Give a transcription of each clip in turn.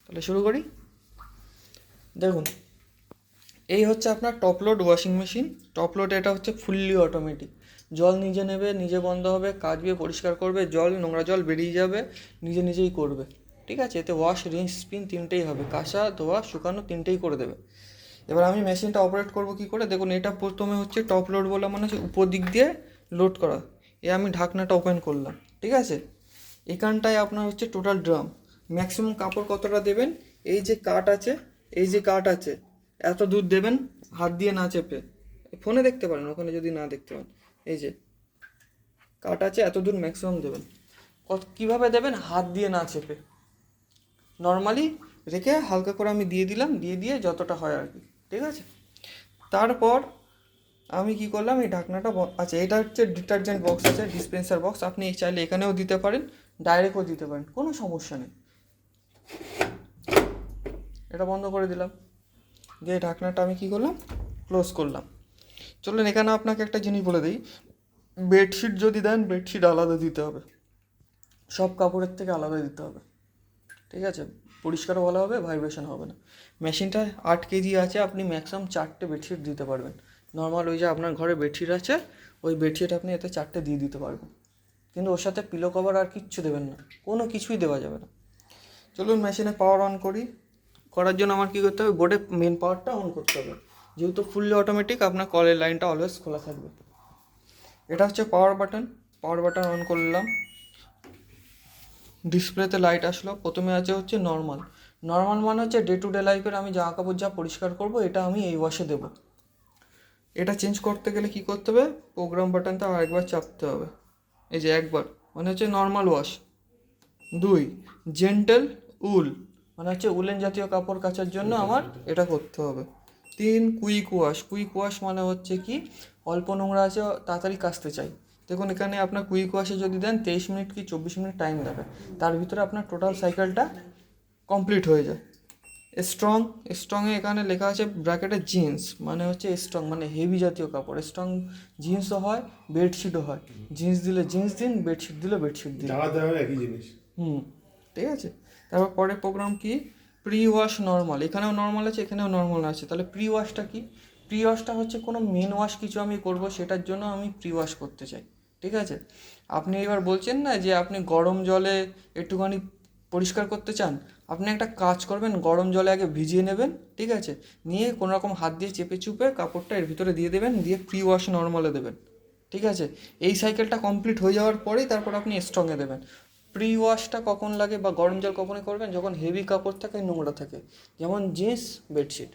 তাহলে শুরু করি। দেখুন, এই হচ্ছে আপনার top load washing machine. Top load এটা হচ্ছে ফুললি অটোমেটিক। জল নিজে নেবে, নিজে বন্ধ হবে, কাচবে, পরিষ্কার করবে, জল নোংরা জল বেরিয়ে যাবে, নিজে নিজেই করবে। ঠিক আছে, এতে ওয়াশ, রিন্স, স্পিন তিনটেই হবে, কাঁচা, ধোয়া, শুকানো তিনটেই করে দেবে। এবার আমি মেশিনটা অপারেট করব কী করে, দেখুন এটা প্রথমে হচ্ছে টপ লোড বলে মানে হচ্ছে উপর দিক দিয়ে লোড করা। আমি ঢাকনাটা ওপেন করলাম, ঠিক আছে। এখানটায় আপনার হচ্ছে টোটাল ড্রাম, ম্যাক্সিমাম কাপড় কতটা দেবেন, এই যে কাট আছে, এই যে কাট আছে, এত দূর দেবেন, হাত দিয়ে না চেপে। ফোনে দেখতে পারেন, ওখানে যদি না দেখতে পান, এই যে কাট আছে, এত দূর ম্যাক্সিমাম দেবেন। কীভাবে দেবেন, হাত দিয়ে না চেপে, নর্মালি রেখে হালকা করে আমি দিয়ে দিলাম, দিয়ে যতটা হয় আর কি, ঠিক আছে। তারপর আমি কি করলাম, এই ঢাকনাটা আচ্ছা, এটা হচ্ছে ডিটারজেন্ট বক্স আছে, ডিসপেন্সার বক্স। আপনি চাইলে এখানেও দিতে পারেন, ডাইরেক্টও দিতে পারেন, কোনো সমস্যা নেই। এটা বন্ধ করে দিলাম, দিয়ে ঢাকনাটা আমি কি করলাম, ক্লোজ করলাম। চলুন এখানে আপনাকে একটা জিনিস বলে দিই, বেডশিট যদি দেন, বেডশিট আলাদা দিতে হবে, সব কাপড়ের থেকে আলাদা দিতে হবে, ঠিক আছে। পরিষ্কারও ভালো হবে, ভাইব্রেশন হবে না। মেশিনটা 8 কেজি আছে, আপনি ম্যাক্সিমাম 4টে বেডশিট দিতে পারবেন। নর্মাল ওই যে আপনার ঘরে বেডশিট আছে, ওই বেডশিট আপনি এতে 4টে দিয়ে দিতে পারবেন, কিন্তু ওর সাথে পিলো কভার আর কিচ্ছু দেবেন না, কোনো কিছুই দেওয়া যাবে না। চলুন মেশিনে পাওয়ার অন করি। করার জন্য আমার কী করতে হবে, বোর্ডে মেন পাওয়ারটা অন করতে হবে। যেহেতু ফুললি অটোমেটিক, আপনার কলের লাইনটা অলওয়েজ খোলা থাকবে। এটা হচ্ছে power button, power button on করলাম, ডিসপ্লেতে লাইট আসলো। প্রথমে আছে হচ্ছে নর্মাল। নর্মাল মানে হচ্ছে ডে টু ডে লাইফের আমি জামা কাপড় যা পরিষ্কার করব, এটা আমি এই ওয়াশে দেবো। এটা চেঞ্জ করতে গেলে কি করতে হবে, প্রোগ্রাম বাটনটা আরেকবার চাপতে হবে। এই যে একবার মানে হচ্ছে নর্মাল ওয়াশ। 2, জেন্টেল উল, মানে হচ্ছে উলেন জাতীয় কাপড় কাচার জন্য আমার এটা করতে হবে। 3, কুইক ওয়াশ। কুইক ওয়াশ মানে হচ্ছে কি, অল্প নোংরা আছে, তাড়াতাড়ি কাচতে চাই। দেখুন এখানে আপনার কুইক ওয়াশে যদি দেন 23 মিনিট কি 24 মিনিট টাইম লাগে, তার ভিতরে আপনার টোটাল সাইকেলটা কমপ্লিট হয়ে যায়। স্ট্রং, স্ট্রংয়ে এখানে লেখা আছে ব্র্যাকেটে জিন্স, মানে হচ্ছে স্ট্রং মানে হেভি জাতীয় কাপড়। স্ট্রং জিন্সও হয়, বেডশিটও হয়। জিন্স দিলে জিন্স দিন, বেডশিট দিলে বেডশিট দিন, একই জিনিস। ঠিক আছে। তারপর পরের প্রোগ্রাম কি, প্রি ওয়াশ নর্মাল। এখানেও নর্মাল আছে, এখানেও নর্মাল আছে। তাহলে প্রি ওয়াশটা কি, প্রি ওয়াশটা হচ্ছে কোনো মেন ওয়াশ কিছু আমি করব, সেটার জন্য আমি প্রি ওয়াশ করতে চাই, ঠিক আছে। আপনি এবার বলছেন না যে আপনি গরম জলে একটুখানি পরিষ্কার করতে চান, আপনি একটা কাজ করবেন, গরম জলে আগে ভিজিয়ে নেবেন, ঠিক আছে। নিয়ে কোনো রকম হাত দিয়ে চেপে চুপে কাপড়টা এর ভিতরে দিয়ে দেবেন, দিয়ে প্রি ওয়াশ নর্মালে দেবেন, ঠিক আছে। এই সাইকেলটা কমপ্লিট হয়ে যাওয়ার পরেই তারপর আপনি স্ট্রংয়ে দেবেন। প্রি ওয়াশটা কখন লাগে বা গরম জল কখনই করবেন, যখন হেভি কাপড় থাকে, নোংরা থাকে, যেমন জিন্স, বেডশিট।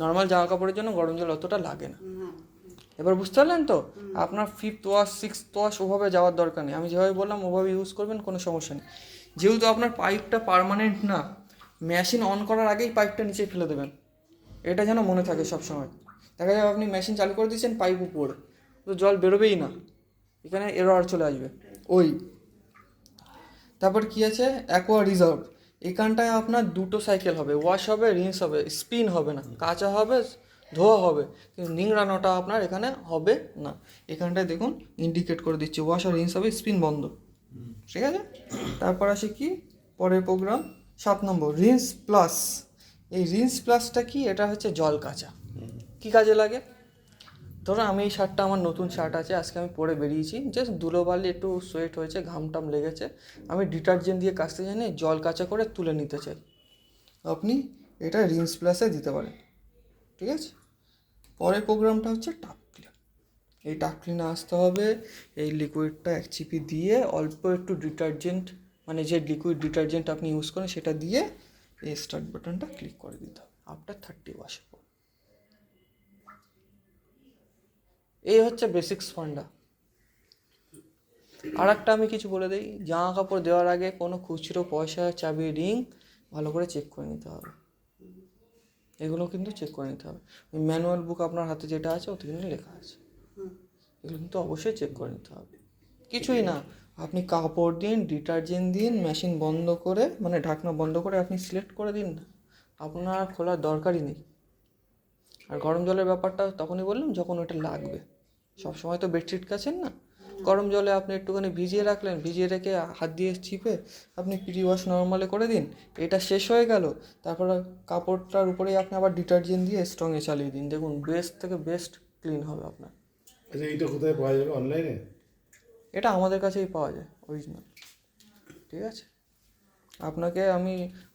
নর্মাল জামা কাপড়ের জন্য গরম জল অতটা লাগে না। এবার বুঝতে পারলেন তো, আপনার 5th ওয়াশ, 6th ওয়াশ ওভাবে যাওয়ার দরকার নেই। আমি যেভাবে বললাম ওভাবে ইউজ করবেন, কোনো সমস্যা নেই। যেহেতু আপনার পাইপটা পার্মানেন্ট না, মেশিন অন করার আগেই পাইপটা নিচে ফেলে দেবেন, এটা যেন মনে থাকে সব সময়। দেখা যাবে আপনি মেশিন চালু করে দিয়েছেন, পাইপ উপরে, তো জল বেরোবেই না, এখানে এরর চলে আসবে। ওই তারপর কি আছে, অ্যাকোয়া রিজার্ভ। এখানটায় আপনার 2টো সাইকেল হবে, ওয়াশ হবে, রিন্স হবে, স্পিন হবে না, কাঁচা হবে, ধোয়া হবে, কিন্তু নিংড়ানোটা আপনার এখানে হবে না। এখানটায় দেখুন ইন্ডিকেট করে দিচ্ছি, ওয়াশ আর রিন্স হবে, স্পিন বন্ধ, ঠিক আছে। তারপর আসে কি, পরের প্রোগ্রাম 7 নম্বর, রিন্স প্লাস। এই রিন্স প্লাসটা কি, এটা হচ্ছে জল কাচা। কী কাজে লাগে, ধরুন আমি এই শার্টটা, আমার নতুন শার্ট আছে, আজকে আমি পরে বেরিয়েছি, জাস্ট ধুলোবালি একটু সোয়েট হয়েছে, ঘামটাম লেগেছে, আমি ডিটারজেন্ট দিয়ে কাচতে জানি, জল কাচা করে তুলে নিতে চাই, আপনি এটা রিন্স প্লাসে দিতে পারেন, ঠিক আছে। পরের প্রোগ্রামটা হচ্ছে টাপ ক্লিন। এই টাপ ক্লিনে আসতে হবে, এই লিকুইডটা 1 চিপি দিয়ে অল্প একটু ডিটারজেন্ট, মানে যে লিকুইড ডিটারজেন্ট আপনি ইউজ করেন সেটা দিয়ে এই স্টার্ট বাটনটা ক্লিক করে দিতে হবে আফটার 30 ওয়াশের পর। এই হচ্ছে বেসিক্স ফান্ডা। আর একটা আমি কিছু বলে দিই, জামা কাপড় দেওয়ার আগে কোনো খুচরো পয়সা, চাবি, রিং ভালো করে চেক করে নিতে হবে। এগুলো কিন্তু চেক করে নিতে হবে। ওই ম্যানুয়াল বুক আপনার হাতে যেটা আছে, ওতে কিন্তু লেখা আছে, এগুলো কিন্তু অবশ্যই চেক করে নিতে হবে। কিছুই না, আপনি কাপড় দিন, ডিটারজেন্ট দিন, মেশিন বন্ধ করে, মানে ঢাকনা বন্ধ করে আপনি সিলেক্ট করে দিন না, আপনার খোলার দরকারই নেই। আর গরম জলের ব্যাপারটা তখনই বললাম যখন ওটা লাগবে, সবসময় তো বেডশিট কাচেন না, গরম জলে আপনি একটুখানি ভিজিয়ে রাখলেন, ভিজিয়ে রেখে হাত দিয়ে চিপে আপনি প্রি ওয়াশ নর্মালে করে দিন, এটা শেষ হয়ে গেল। তারপর কাপড়টার উপরেই আপনি আবার ডিটারজেন্ট দিয়ে স্ট্রংয়ে চালিয়ে দিন, দেখুন বেস্ট থেকে বেস্ট ক্লিন হবে আপনার। আচ্ছা, এইটা কোথায় পাওয়া যাবে? অনলাইনে? এটা আমাদের কাছেই পাওয়া যায় অরিজিনাল, ঠিক আছে। আপনাকে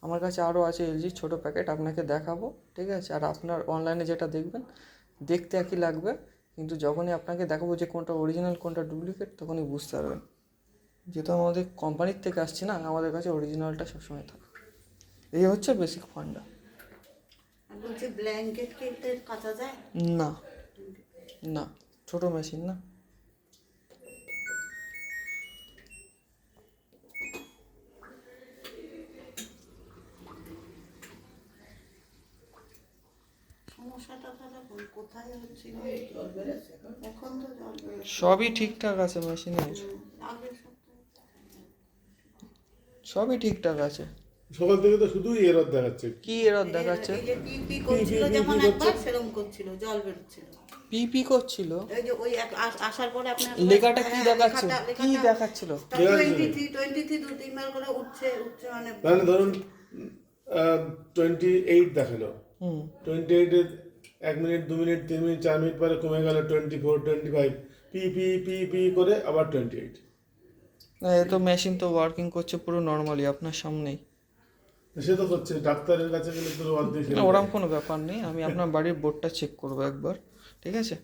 আমার কাছে আরও আছে এলজির ছোটো প্যাকেট, আপনাকে দেখাবো, ঠিক আছে। আর আপনার অনলাইনে যেটা দেখবেন দেখতে একই লাগবে, কিন্তু যখনই আপনাকে দেখাবো যে কোনটা অরিজিনাল কোনটা ডুপ্লিকেট, তখনই বুঝতে পারবেন। যেহেতু আমাদের কোম্পানির থেকে আসছে না, আমাদের কাছে অরিজিনালটা সবসময় থাকে। এই হচ্ছে বেসিক ফান্ডা। বলছি ব্ল্যাঙ্কেট কি এতে কাচা যায়? না না, ছোটো মেশিন না। সমস্যাটা তাহলে কোথায় হচ্ছিল? এখন তো জল বেরোচ্ছে। সবই ঠিকঠাক আছে মেশিনের, আগের সপ্তাহে সবই ঠিকঠাক আছে। সকাল থেকে তো শুধুই এরর দেখাচ্ছে। কি এরর দেখাচ্ছে? এই যে পিপি করছিল যেমন একবার সেরকম করছিল, জল বেরোচ্ছিল। পিপি করছিল, এই যে ওই আসার পরে আপনার লেখাটা কি দেখাচ্ছিল? কি দেখাচ্ছিল? 23 2-3 বার করে উঠছে মানে মানে ধরুন 28 দেখালো, 28-এ 1 মিনিট 2 মিনিট 3 মিনিট 4 মিনিট পরে কমে গেল 24 25, পি পি পি পি করে আবার 28। না, এ তো মেশিন তো ওয়ার্কিং করছে পুরো নর্মালি আপনার সামনেই। সে তো করছে, ডাক্তারের কাছে গেলে তো অর্ধেক না, ওরকম কোনো ব্যাপার নেই, আমি আপনার বাড়ির বোর্ডটা চেক করবো একবার, ঠিক আছে।